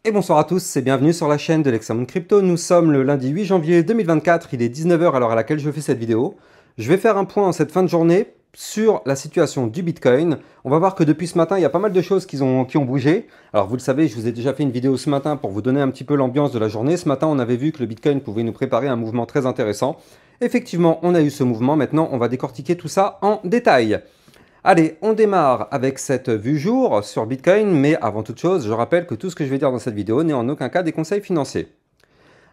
Et bonsoir à tous et bienvenue sur la chaîne de l'Hexamone Crypto. Nous sommes le lundi 8 janvier 2024, il est 19 h à l'heure à laquelle je fais cette vidéo. Je vais faire un point en cette fin de journée sur la situation du Bitcoin. On va voir que depuis ce matin, il y a pas mal de choses qui ont bougé. Alors vous le savez, je vous ai déjà fait une vidéo ce matin pour vous donner un petit peu l'ambiance de la journée. Ce matin, on avait vu que le Bitcoin pouvait nous préparer un mouvement très intéressant. Effectivement, on a eu ce mouvement. Maintenant, on va décortiquer tout ça en détail. Allez, on démarre avec cette vue jour sur Bitcoin, mais avant toute chose, je rappelle que tout ce que je vais dire dans cette vidéo n'est en aucun cas des conseils financiers.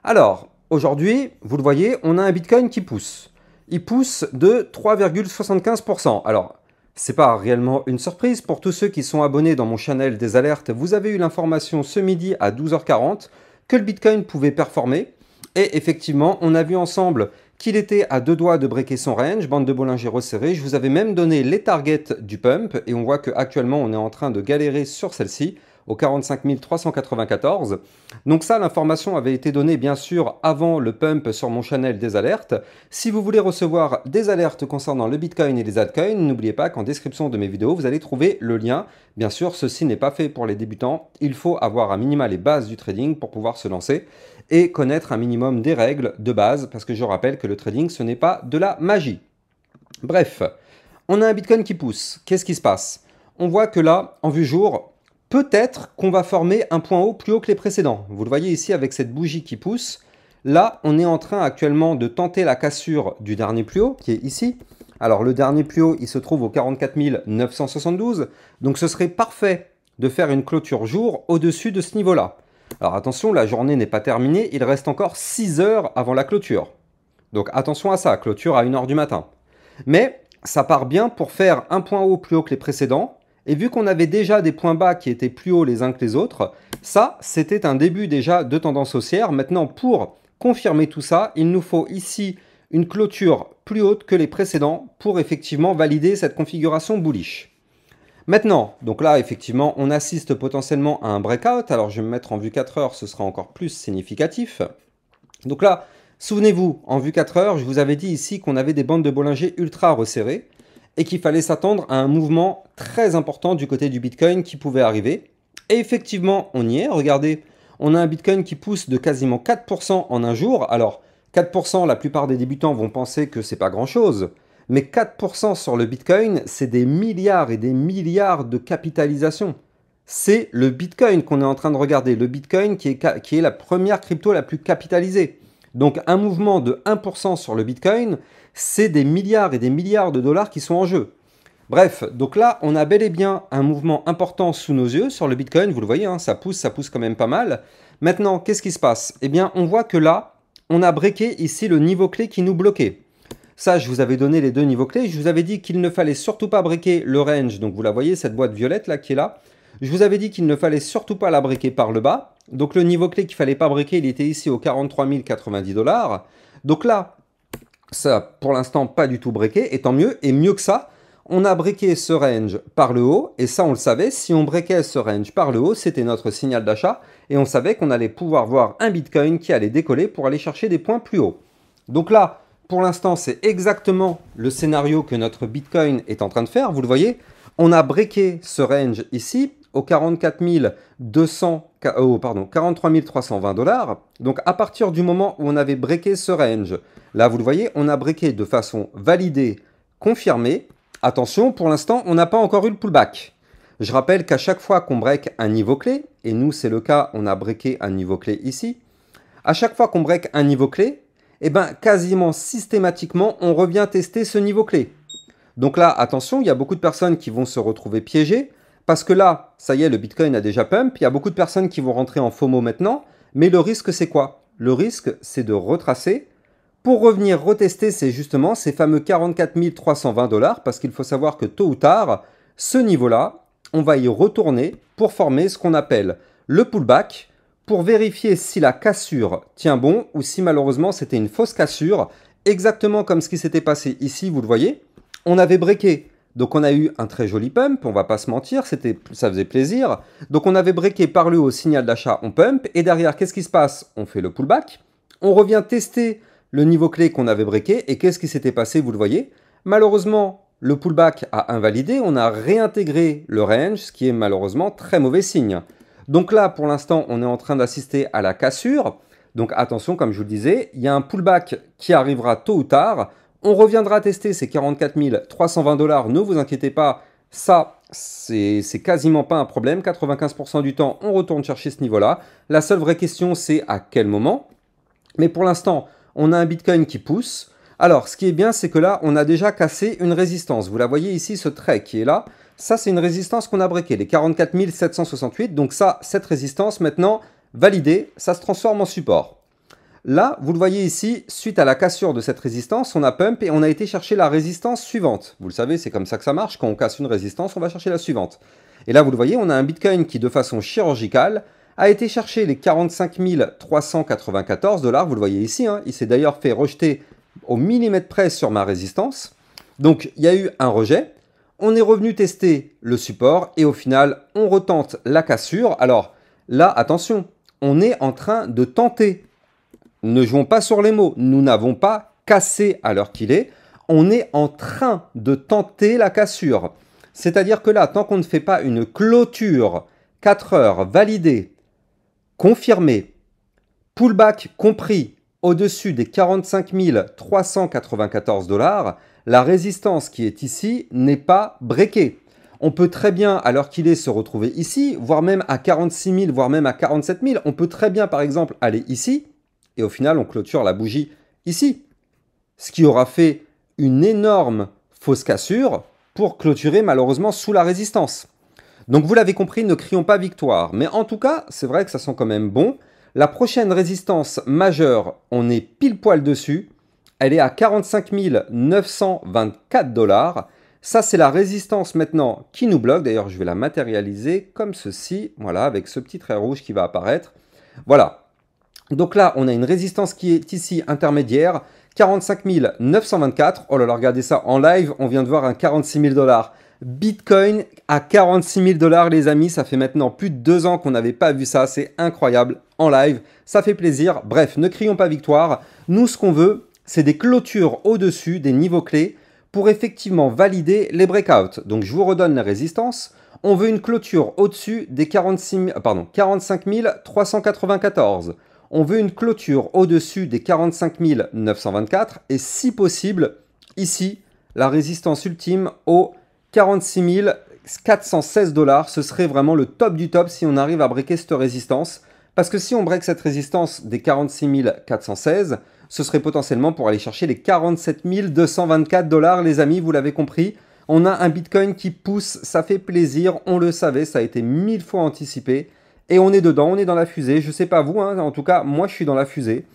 Alors, aujourd'hui, vous le voyez, on a un Bitcoin qui pousse. Il pousse de 3,75%. Alors, c'est pas réellement une surprise. Pour tous ceux qui sont abonnés dans mon channel des alertes, vous avez eu l'information ce midi à 12 h 40 que le Bitcoin pouvait performer. Et effectivement, on a vu ensemble qu'il était à deux doigts de breaker son range, bande de Bollinger resserrée. Je vous avais même donné les targets du pump et on voit qu'actuellement on est en train de galérer sur celle-ci au 45 394. Donc ça, l'information avait été donnée bien sûr avant le pump sur mon channel des alertes. Si vous voulez recevoir des alertes concernant le Bitcoin et les altcoins, n'oubliez pas qu'en description de mes vidéos, vous allez trouver le lien. Bien sûr, ceci n'est pas fait pour les débutants. Il faut avoir à minima les bases du trading pour pouvoir se lancer et connaître un minimum des règles de base, parce que je rappelle que le trading, ce n'est pas de la magie. Bref, on a un Bitcoin qui pousse. Qu'est-ce qui se passe? On voit que là, en vue jour, peut-être qu'on va former un point haut plus haut que les précédents. Vous le voyez ici avec cette bougie qui pousse. Là, on est en train actuellement de tenter la cassure du dernier plus haut, qui est ici. Alors, le dernier plus haut, il se trouve au 44 972. Donc, ce serait parfait de faire une clôture jour au-dessus de ce niveau-là. Alors, attention, la journée n'est pas terminée. Il reste encore 6 heures avant la clôture. Donc, attention à ça, clôture à 1 h du matin. Mais ça part bien pour faire un point haut plus haut que les précédents. Et vu qu'on avait déjà des points bas qui étaient plus hauts les uns que les autres, ça, c'était un début déjà de tendance haussière. Maintenant, pour confirmer tout ça, il nous faut ici une clôture plus haute que les précédents pour effectivement valider cette configuration bullish. Maintenant, donc là, effectivement, on assiste potentiellement à un breakout. Alors, je vais me mettre en vue 4 heures, ce sera encore plus significatif. Donc là, souvenez-vous, en vue 4 heures, je vous avais dit ici qu'on avait des bandes de Bollinger ultra resserrées et qu'il fallait s'attendre à un mouvement très important du côté du Bitcoin qui pouvait arriver. Et effectivement, on y est. Regardez, on a un Bitcoin qui pousse de quasiment 4% en un jour. Alors, 4%, la plupart des débutants vont penser que c'est pas grand-chose. Mais 4% sur le Bitcoin, c'est des milliards et des milliards de capitalisation. C'est le Bitcoin qu'on est en train de regarder. Le Bitcoin qui est la première crypto la plus capitalisée. Donc un mouvement de 1% sur le Bitcoin, c'est des milliards et des milliards de dollars qui sont en jeu. Bref, donc là, on a bel et bien un mouvement important sous nos yeux sur le Bitcoin. Vous le voyez, hein, ça pousse quand même pas mal. Maintenant, qu'est-ce qui se passe? Eh bien, on voit que là, on a breaké ici le niveau clé qui nous bloquait. Ça, je vous avais donné les deux niveaux clés. Je vous avais dit qu'il ne fallait surtout pas breaker le range. Donc, vous la voyez, cette boîte violette là qui est là. Je vous avais dit qu'il ne fallait surtout pas la breaker par le bas. Donc, le niveau clé qu'il ne fallait pas breaker, il était ici au 43 090 $. Donc là, ça, pour l'instant, pas du tout breaké. Et tant mieux. Et mieux que ça, on a breaké ce range par le haut. Et ça, on le savait. Si on breakait ce range par le haut, c'était notre signal d'achat. Et on savait qu'on allait pouvoir voir un Bitcoin qui allait décoller pour aller chercher des points plus hauts. Donc là, pour l'instant, c'est exactement le scénario que notre Bitcoin est en train de faire. Vous le voyez, on a breaké ce range ici au 43 320 $. Donc, à partir du moment où on avait breaké ce range, là, vous le voyez, on a breaké de façon validée, confirmée. Attention, pour l'instant, on n'a pas encore eu le pullback. Je rappelle qu'à chaque fois qu'on break un niveau clé, et nous, c'est le cas, on a breaké un niveau clé ici, à chaque fois qu'on break un niveau clé, eh bien, quasiment systématiquement, on revient tester ce niveau clé. Donc là, attention, il y a beaucoup de personnes qui vont se retrouver piégées, parce que là, ça y est, le Bitcoin a déjà pump, il y a beaucoup de personnes qui vont rentrer en FOMO maintenant, mais le risque, c'est quoi? Le risque, c'est de retracer. Pour revenir retester, c'est justement ces fameux 44 320 $, parce qu'il faut savoir que tôt ou tard, ce niveau-là, on va y retourner pour former ce qu'on appelle le pullback, pour vérifier si la cassure tient bon ou si malheureusement c'était une fausse cassure, exactement comme ce qui s'était passé ici, vous le voyez. On avait breaké, donc on a eu un très joli pump, on va pas se mentir, ça faisait plaisir. Donc on avait breaké par le haut, signal d'achat, on pump, et derrière, qu'est-ce qui se passe? On fait le pullback, on revient tester le niveau clé qu'on avait breaké, et qu'est-ce qui s'était passé, vous le voyez. Malheureusement, le pullback a invalidé, on a réintégré le range, ce qui est malheureusement très mauvais signe. Donc là, pour l'instant, on est en train d'assister à la cassure. Donc attention, comme je vous le disais, il y a un pullback qui arrivera tôt ou tard. On reviendra tester ces 44 320 $, ne vous inquiétez pas, ça, c'est quasiment pas un problème. 95% du temps, on retourne chercher ce niveau-là. La seule vraie question, c'est à quel moment. Mais pour l'instant, on a un Bitcoin qui pousse. Alors, ce qui est bien, c'est que là, on a déjà cassé une résistance. Vous la voyez ici, ce trait qui est là. Ça, c'est une résistance qu'on a breaké, les 44 768. Donc ça, cette résistance, maintenant, validée, ça se transforme en support. Là, vous le voyez ici, suite à la cassure de cette résistance, on a pump et on a été chercher la résistance suivante. Vous le savez, c'est comme ça que ça marche. Quand on casse une résistance, on va chercher la suivante. Et là, vous le voyez, on a un Bitcoin qui, de façon chirurgicale, a été chercher les 45 394 $. Vous le voyez ici, hein, il s'est d'ailleurs fait rejeter au millimètre près sur ma résistance. Donc, il y a eu un rejet. On est revenu tester le support et au final, on retente la cassure. Alors là, attention, on est en train de tenter. Ne jouons pas sur les mots. Nous n'avons pas cassé à l'heure qu'il est. On est en train de tenter la cassure. C'est-à-dire que là, tant qu'on ne fait pas une clôture 4 heures validée, confirmée, pullback compris au-dessus des 45 394 $, la résistance qui est ici n'est pas breakée. On peut très bien, à l'heure qu'il est, se retrouver ici, voire même à 46 000, voire même à 47 000. On peut très bien, par exemple, aller ici, et au final, on clôture la bougie ici. Ce qui aura fait une énorme fausse cassure pour clôturer malheureusement sous la résistance. Donc vous l'avez compris, ne crions pas victoire. Mais en tout cas, c'est vrai que ça sent quand même bon. La prochaine résistance majeure, on est pile poil dessus. Elle est à 45 924 $. Ça, c'est la résistance maintenant qui nous bloque. D'ailleurs, je vais la matérialiser comme ceci. Voilà, avec ce petit trait rouge qui va apparaître. Voilà. Donc là, on a une résistance qui est ici intermédiaire. 45 924. Oh là là, regardez ça. En live, on vient de voir un 46 000 $. Bitcoin à 46 000 $, les amis. Ça fait maintenant plus de 2 ans qu'on n'avait pas vu ça. C'est incroyable. En live, ça fait plaisir. Bref, ne crions pas victoire. Nous, ce qu'on veut, c'est des clôtures au-dessus des niveaux clés pour effectivement valider les breakouts. Donc, je vous redonne la résistance. On veut une clôture au-dessus des 45 394. On veut une clôture au-dessus des 45 924 et si possible, ici, la résistance ultime aux 46 416 $. Ce serait vraiment le top du top si on arrive à breaker cette résistance. Parce que si on break cette résistance des 46 416, ce serait potentiellement pour aller chercher les 47 224 $, les amis, vous l'avez compris. On a un Bitcoin qui pousse, ça fait plaisir, on le savait, ça a été 1000 fois anticipé. Et on est dedans, on est dans la fusée. Je ne sais pas vous, hein, en tout cas, moi je suis dans la fusée.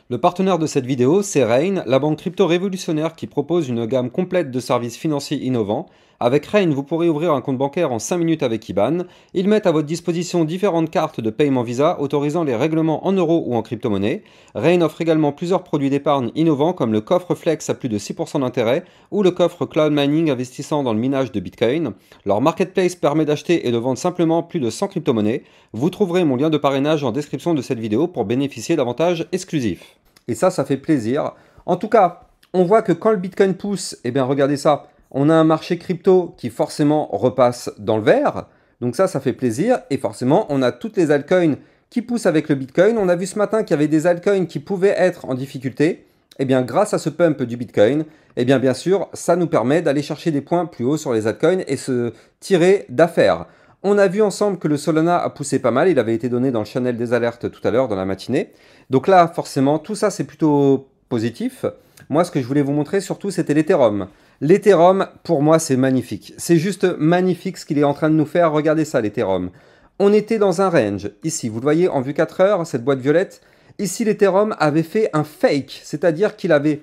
Le partenaire de cette vidéo, c'est Rain, la banque crypto révolutionnaire qui propose une gamme complète de services financiers innovants. Avec Rain, vous pourrez ouvrir un compte bancaire en 5 minutes avec IBAN. Ils mettent à votre disposition différentes cartes de paiement Visa autorisant les règlements en euros ou en crypto-monnaie. Rain offre également plusieurs produits d'épargne innovants comme le coffre Flex à plus de 6% d'intérêt ou le coffre Cloud Mining investissant dans le minage de Bitcoin. Leur marketplace permet d'acheter et de vendre simplement plus de 100 crypto-monnaies. Vous trouverez mon lien de parrainage en description de cette vidéo pour bénéficier d'avantages exclusifs. Et ça fait plaisir. En tout cas, on voit que quand le Bitcoin pousse, eh bien regardez ça, on a un marché crypto qui forcément repasse dans le vert. Donc ça fait plaisir. Et forcément, on a toutes les altcoins qui poussent avec le Bitcoin. On a vu ce matin qu'il y avait des altcoins qui pouvaient être en difficulté. Eh bien, grâce à ce pump du Bitcoin, eh bien sûr, ça nous permet d'aller chercher des points plus hauts sur les altcoins et se tirer d'affaires. On a vu ensemble que le Solana a poussé pas mal. Il avait été donné dans le channel des alertes tout à l'heure dans la matinée. Donc là, forcément, tout ça, c'est plutôt positif. Moi, ce que je voulais vous montrer surtout, c'était l'Ethereum. L'Ethereum, pour moi, c'est magnifique. C'est juste magnifique ce qu'il est en train de nous faire. Regardez ça, l'Ethereum. On était dans un range. Ici, vous le voyez en vue 4 heures, cette boîte violette. Ici, l'Ethereum avait fait un fake, c'est-à-dire qu'il avait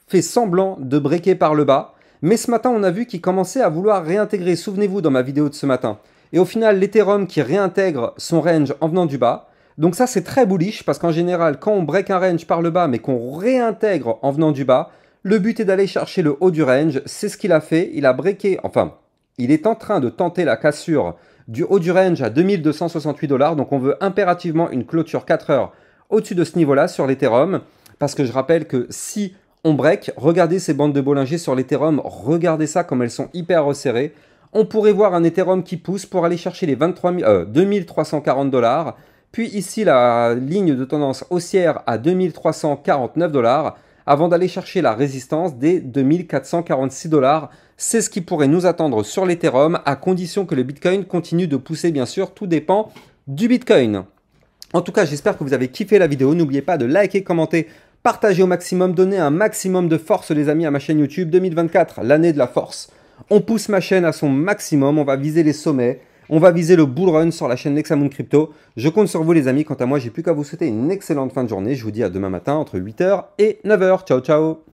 fait semblant de breaker par le bas. Mais ce matin, on a vu qu'il commençait à vouloir réintégrer. Souvenez-vous dans ma vidéo de ce matin. Et au final, l'Ethereum qui réintègre son range en venant du bas. Donc ça, c'est très bullish parce qu'en général, quand on break un range par le bas, mais qu'on réintègre en venant du bas, le but est d'aller chercher le haut du range. C'est ce qu'il a fait. Il a breaké, enfin, il est en train de tenter la cassure du haut du range à 2268 $. Donc on veut impérativement une clôture 4 heures au-dessus de ce niveau-là sur l'Ethereum. Parce que je rappelle que si on break, regardez ces bandes de Bollinger sur l'Ethereum, regardez ça comme elles sont hyper resserrées. On pourrait voir un Ethereum qui pousse pour aller chercher les 2340 $. Puis ici, la ligne de tendance haussière à 2349 $, avant d'aller chercher la résistance des 2446 $. C'est ce qui pourrait nous attendre sur l'Ethereum, à condition que le Bitcoin continue de pousser, bien sûr. Tout dépend du Bitcoin. En tout cas, j'espère que vous avez kiffé la vidéo. N'oubliez pas de liker, commenter, partager au maximum, donner un maximum de force, les amis, à ma chaîne YouTube. 2024, l'année de la force. On pousse ma chaîne à son maximum, on va viser les sommets, on va viser le bull run sur la chaîne Nexamoon Crypto. Je compte sur vous, les amis. Quant à moi, j'ai plus qu'à vous souhaiter une excellente fin de journée. Je vous dis à demain matin entre 8 h et 9 h. Ciao, ciao.